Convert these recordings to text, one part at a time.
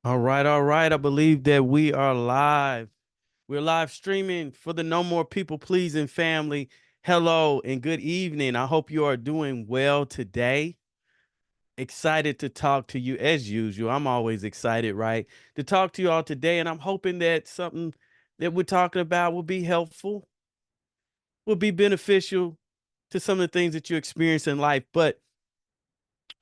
All right, all right. I believe that we are live. We're live streaming for the No More People Pleasing family. Hello and good evening. I hope you are doing well today. Excited to talk to you as usual. I'm always excited, right? To talk to you all today. And I'm hoping that something that we're talking about will be helpful, will be beneficial to some of the things that you experience in life. But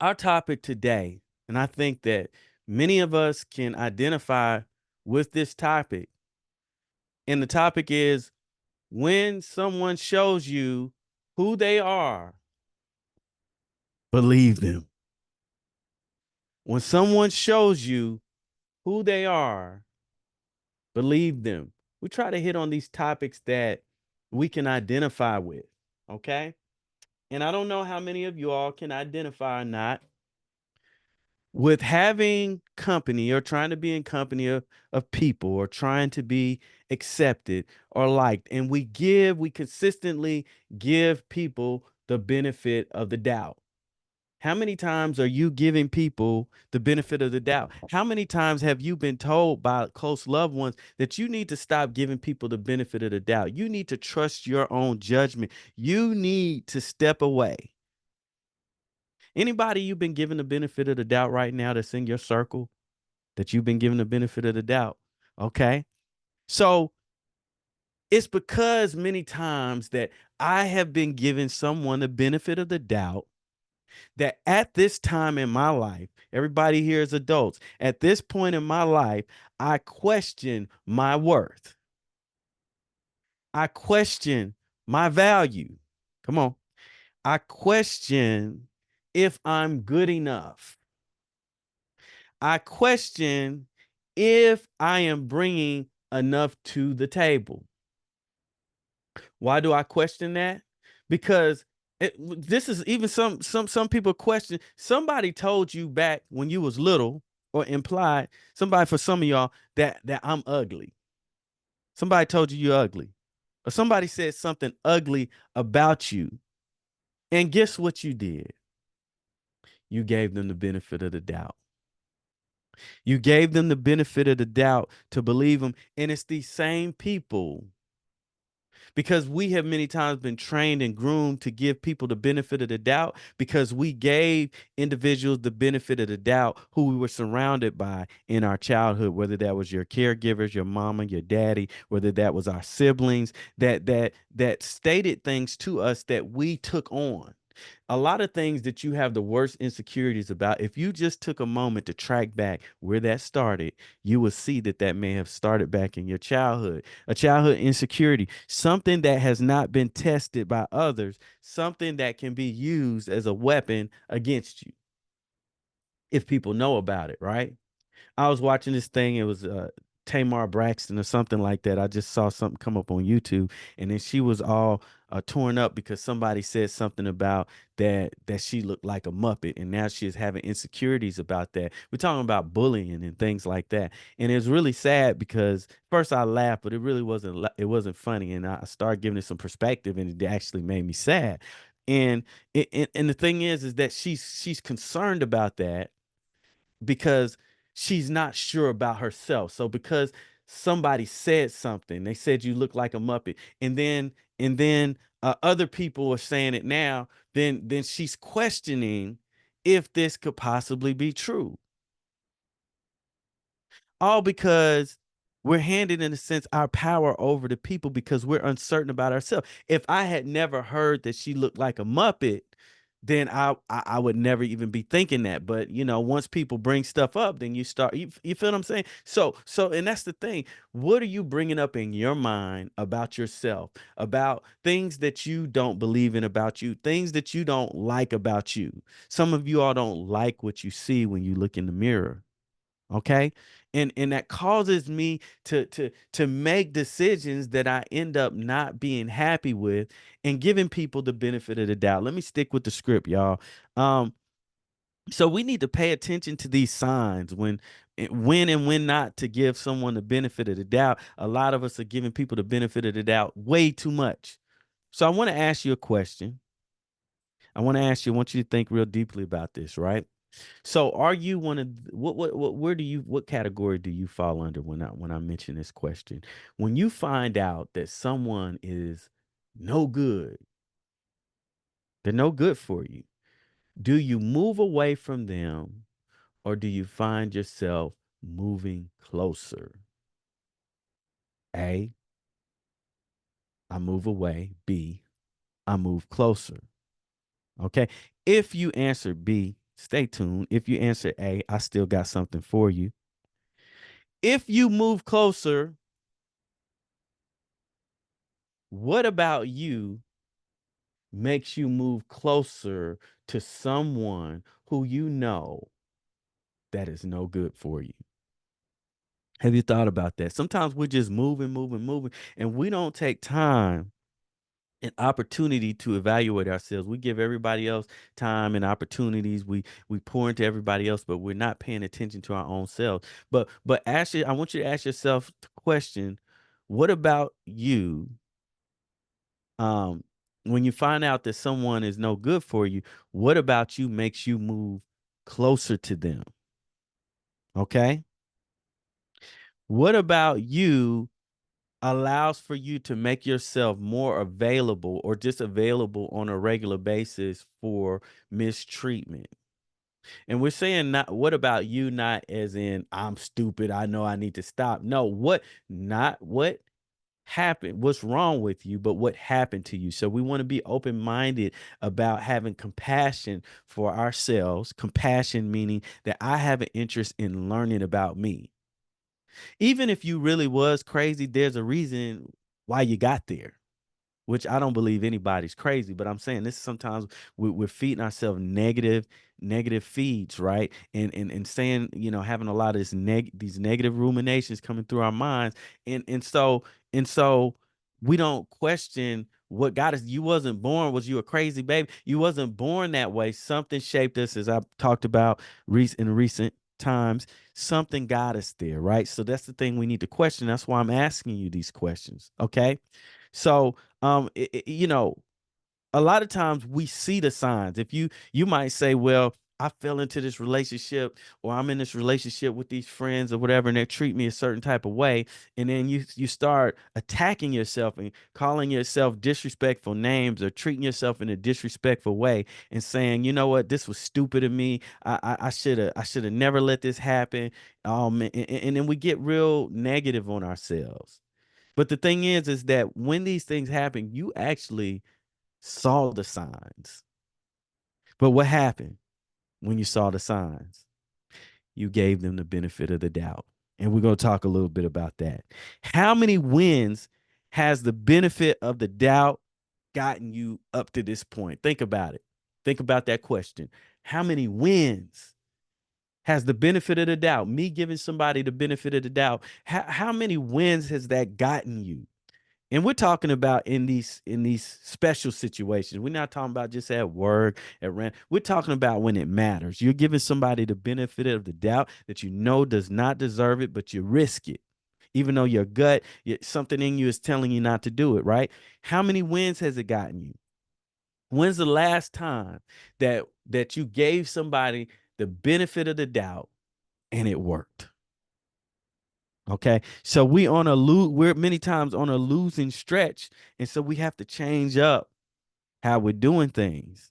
our topic today, and I think that many of us can identify with this topic. And the topic is when someone shows you who they are, believe them. When someone shows you who they are, believe them. We try to hit on these topics that we can identify with. Okay. And I don't know how many of you all can identify or not with having company or trying to be in company of people or trying to be accepted or liked. And we consistently give people the benefit of the doubt. How many times are you giving people the benefit of the doubt? How many times have you been told by close loved ones that you need to stop giving people the benefit of the doubt? You need to trust your own judgment. You need to step away. Anybody you've been given the benefit of the doubt right now that's in your circle that you've been given the benefit of the doubt? Okay. So it's because many times that I have been giving someone the benefit of the doubt that at this time in my life, everybody here is adults. At this point in my life, I question my worth. I question my value. Come on. I question if I'm good enough. I question if I am bringing enough to the table. Why do I question that? Because this is even some people question. Somebody told you back when you was little, or implied somebody for some of y'all that I'm ugly. Somebody told you you're ugly, or somebody said something ugly about you. And guess what you did? You gave them the benefit of the doubt. You gave them the benefit of the doubt to believe them, and it's these same people because we have many times been trained and groomed to give people the benefit of the doubt because we gave individuals the benefit of the doubt who we were surrounded by in our childhood, whether that was your caregivers, your mama, your daddy, whether that was our siblings that stated things to us that we took on. A lot of things that you have the worst insecurities about, if you just took a moment to track back where that started, you will see that that may have started back in your childhood. A childhood insecurity, something that has not been tested by others, something that can be used as a weapon against you if people know about it, right? I was watching this thing. It was Tamar Braxton or something like that. I just saw something come up on YouTube, and then she was all torn up because somebody said something about that she looked like a Muppet, and now she is having insecurities about that. We're talking about bullying and things like that, and it's really sad because first I laughed, but it really it wasn't funny, and I started giving it some perspective, and it actually made me sad. And and the thing is that she's concerned about that because she's not sure about herself. So because somebody said something, they said you look like a Muppet, and then other people are saying it now, then she's questioning if this could possibly be true. All because we're handed, in a sense, our power over to people because we're uncertain about ourselves. If I had never heard that she looked like a Muppet, then I would never even be thinking that. But once people bring stuff up, then you start. You feel what I'm saying? And that's the thing. What are you bringing up in your mind about yourself, about things that you don't believe in about you, things that you don't like about you? Some of you all don't like what you see when you look in the mirror. Okay. And that causes me to make decisions that I end up not being happy with and giving people the benefit of the doubt. Let me stick with the script, y'all. um so we need to pay attention to these signs when and when not to give someone the benefit of the doubt. A lot of us are giving people the benefit of the doubt way too much. So I want to ask you a question. I want to ask you, I want you to think real deeply about this, right? So are you one of where do you what category do you fall under when I mention this question? When you find out that someone is no good, they're no good for you. Do you move away from them or do you find yourself moving closer? A, I move away. B, I move closer. Okay. If you answer B, stay tuned. If you answer A, I still got something for you. If you move closer, what about you makes you move closer to someone who you know that is no good for you? Have you thought about that? Sometimes we're just moving, moving, moving, and we don't take time and opportunity to evaluate ourselves. We give everybody else time and opportunities. We pour into everybody else, but we're not paying attention to our own selves. But actually, I want you to ask yourself the question: what about you? Um, when you find out that someone is no good for you, what about you makes you move closer to them? Okay. What about you allows for you to make yourself more available or just available on a regular basis for mistreatment? And we're saying not what about you, not as in I'm stupid, I know I need to stop. No, not what happened, what's wrong with you, but what happened to you. So we want to be open-minded about having compassion for ourselves. Compassion meaning that I have an interest in learning about me. Even if you really was crazy, there's a reason why you got there, which I don't believe anybody's crazy, but I'm saying this is sometimes we're feeding ourselves negative feeds, right? And saying, having a lot of these negative ruminations coming through our minds. And so we don't question what got us. You wasn't born, was you a crazy baby? You wasn't born that way. Something shaped us, as I've talked about in recent times. Something got us there, right? So that's the thing we need to question. That's why I'm asking you these questions. Okay. So a lot of times we see the signs. If you might say, well, I fell into this relationship or I'm in this relationship with these friends or whatever, and they treat me a certain type of way. And then you start attacking yourself and calling yourself disrespectful names or treating yourself in a disrespectful way and saying, you know what, this was stupid of me. I should have never let this happen. And then we get real negative on ourselves. But the thing is that when these things happen, you actually saw the signs. But what happened when you saw the signs? You gave them the benefit of the doubt. And we're going to talk a little bit about that. How many wins has the benefit of the doubt gotten you up to this point? Think about it. Think about that question. How many wins has the benefit of the doubt, me giving somebody the benefit of the doubt, how many wins has that gotten you? And we're talking about in these special situations. We're not talking about just at work, at rent. We're talking about when it matters. You're giving somebody the benefit of the doubt that you know does not deserve it, but you risk it. Even though your gut, something in you is telling you not to do it, right? How many wins has it gotten you? When's the last time that you gave somebody the benefit of the doubt and it worked? Okay. So we're many times on a losing stretch. And so we have to change up how we're doing things.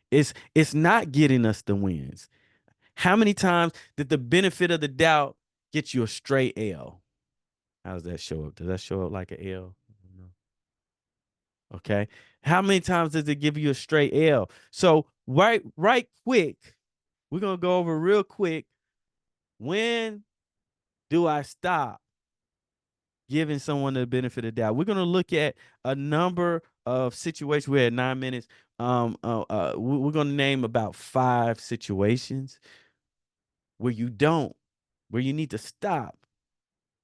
It's not getting us the wins. How many times did the benefit of the doubt get you a straight L? How does that show up? Does that show up like an L? No. Okay. How many times does it give you a straight L? So right quick, we're gonna go over real quick. When do I stop giving someone the benefit of the doubt? We're going to look at a number of situations. We're at 9 minutes. We're going to name about 5 situations where where you need to stop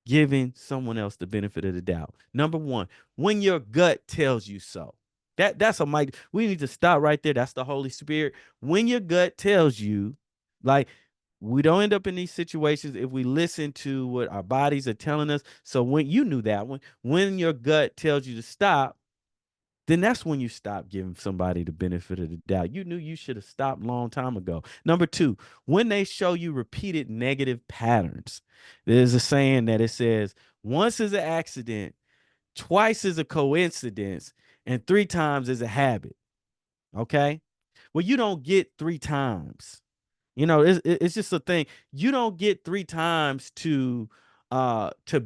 giving someone else the benefit of the doubt. Number 1, when your gut tells you so. That's a mic. We need to stop right there. That's the Holy Spirit. When your gut tells you, like, we don't end up in these situations if we listen to what our bodies are telling us. So when you knew that when your gut tells you to stop, then that's when you stop giving somebody the benefit of the doubt. You knew you should have stopped a long time ago. Number two, when they show you repeated negative patterns, there's a saying that it says, once is an accident, twice is a coincidence, and three times is a habit. Okay. Well, you don't get three times. It's just a thing. You don't get three times to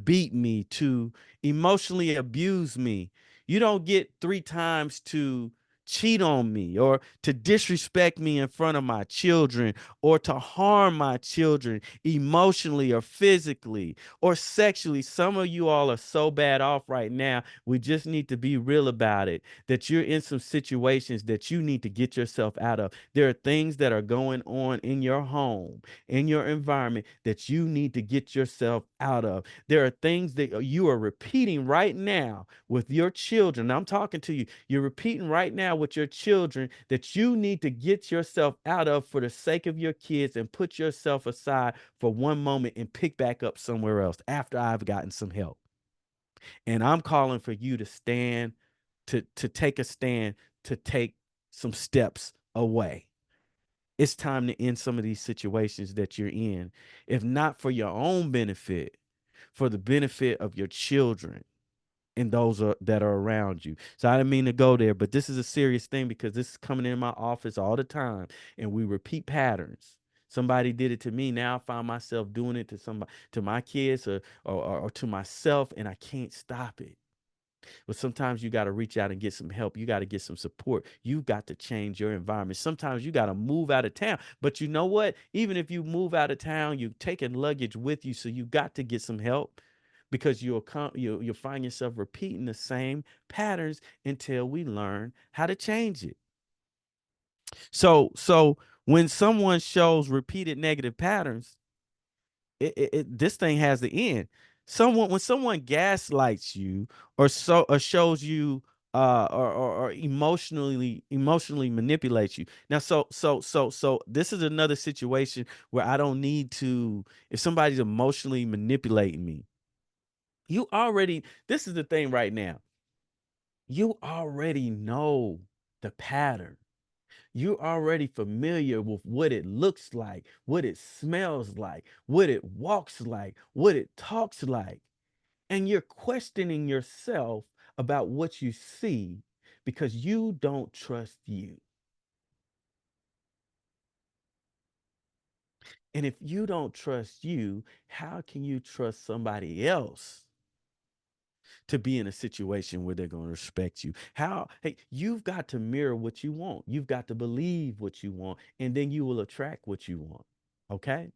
beat me, to emotionally abuse me. You don't get three times to cheat on me or to disrespect me in front of my children or to harm my children emotionally or physically or sexually. Some of you all are so bad off right now. We just need to be real about it, that you're in some situations that you need to get yourself out of. There are things that are going on in your home, in your environment, that you need to get yourself out of. There are things that you are repeating right now with your children. I'm talking to you. You're repeating right now with your children that you need to get yourself out of for the sake of your kids, and put yourself aside for one moment and pick back up somewhere else after I've gotten some help. And I'm calling for you to stand, to take a stand, to take some steps away. It's time to end some of these situations that you're in, if not for your own benefit, for the benefit of your children and those that are around you. So I didn't mean to go there, but this is a serious thing because this is coming in my office all the time, and we repeat patterns. Somebody did it to me. Now I find myself doing it to somebody, to my kids, or to myself, and I can't stop it. But sometimes you got to reach out and get some help. You got to get some support. You got to change your environment. Sometimes you got to move out of town. But you know what? Even if you move out of town, you're taking luggage with you. So you got to get some help, because you'll find yourself repeating the same patterns until we learn how to change it. So when someone shows repeated negative patterns, this thing has the end. When someone gaslights you, or shows you, or emotionally manipulates you. Now, so this is another situation where I don't need to. If somebody's emotionally manipulating me, this is the thing right now. You already know the pattern. You're already familiar with what it looks like, what it smells like, what it walks like, what it talks like. And you're questioning yourself about what you see because you don't trust you. And if you don't trust you, how can you trust somebody else to be in a situation where they're going to respect you? Hey, you've got to mirror what you want. You've got to believe what you want, and then you will attract what you want. Okay?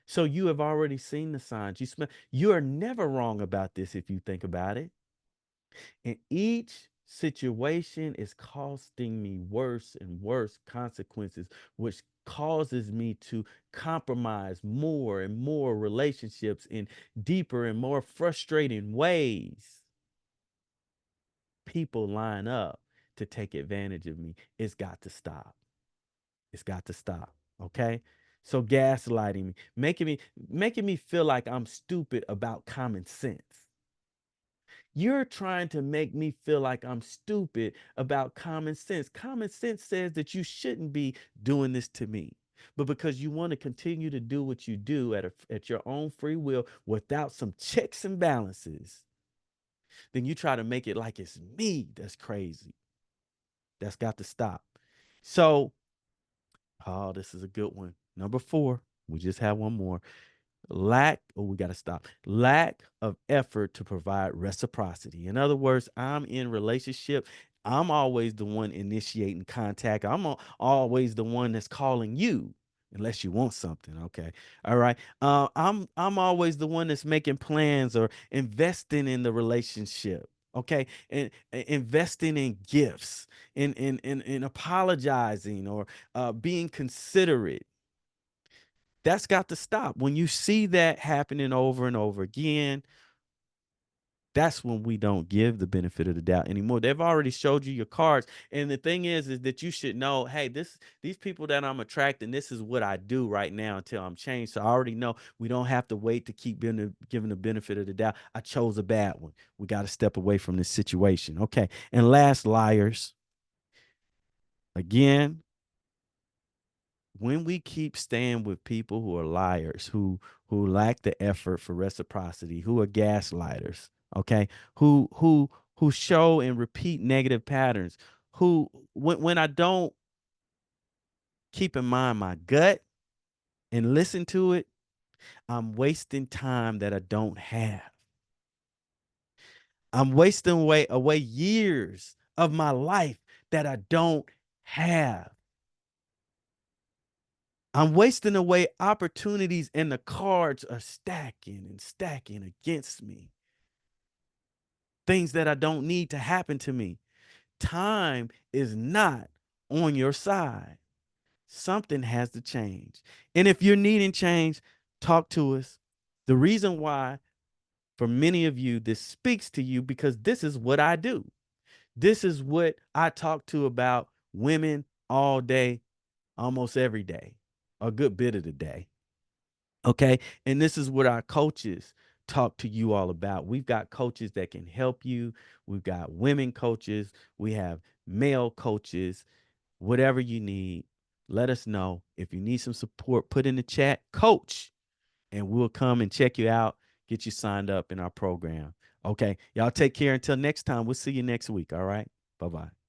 So you have already seen the signs. You are never wrong about this if you think about it. And each situation is costing me worse and worse consequences, which causes me to compromise more and more relationships in deeper and more frustrating ways. People line up to take advantage of me. It's got to stop. It's got to stop. Okay? So gaslighting me, making me feel like I'm stupid about common sense. You're trying to make me feel like I'm stupid about common sense. Common sense says that you shouldn't be doing this to me. But because you want to continue to do what you do at your own free will without some checks and balances, then you try to make it like it's me that's crazy. That's got to stop. So, oh, this is a good one. Number 4, we just have one more. We got to stop. Lack of effort to provide reciprocity. In other words, I'm in relationship. I'm always the one initiating contact. Always the one that's calling you, unless you want something. Okay. All right. I'm always the one that's making plans or investing in the relationship. Okay. And investing in gifts, in apologizing, or being considerate. That's got to stop. When you see that happening over and over again, That's when we don't give the benefit of the doubt anymore. They've already showed you your cards. And the thing is that you should know, hey, these people that I'm attracting, this is what I do right now until I'm changed. So I already know we don't have to wait to keep giving the benefit of the doubt. I chose a bad one. We got to step away from this situation. Okay. And last, liars. Again, when we keep staying with people who are liars, who lack the effort for reciprocity, who are gaslighters, okay, who show and repeat negative patterns, who when I don't keep in mind my gut and listen to it, I'm wasting time that I don't have. I'm wasting away years of my life that I don't have. I'm wasting away opportunities, and the cards are stacking and stacking against me. Things that I don't need to happen to me. Time is not on your side. Something has to change. And if you're needing change, talk to us. The reason why, for many of you, this speaks to you because this is what I do. This is what I talk to about women all day, almost every day, a good bit of the day. Okay. And this is what our coaches talk to you all about. We've got coaches that can help you. We've got women coaches. We have male coaches. Whatever you need, let us know. If you need some support, put in the chat, coach, and we'll come and check you out, get you signed up in our program. Okay. Y'all take care until next time. We'll see you next week. All right. Bye bye.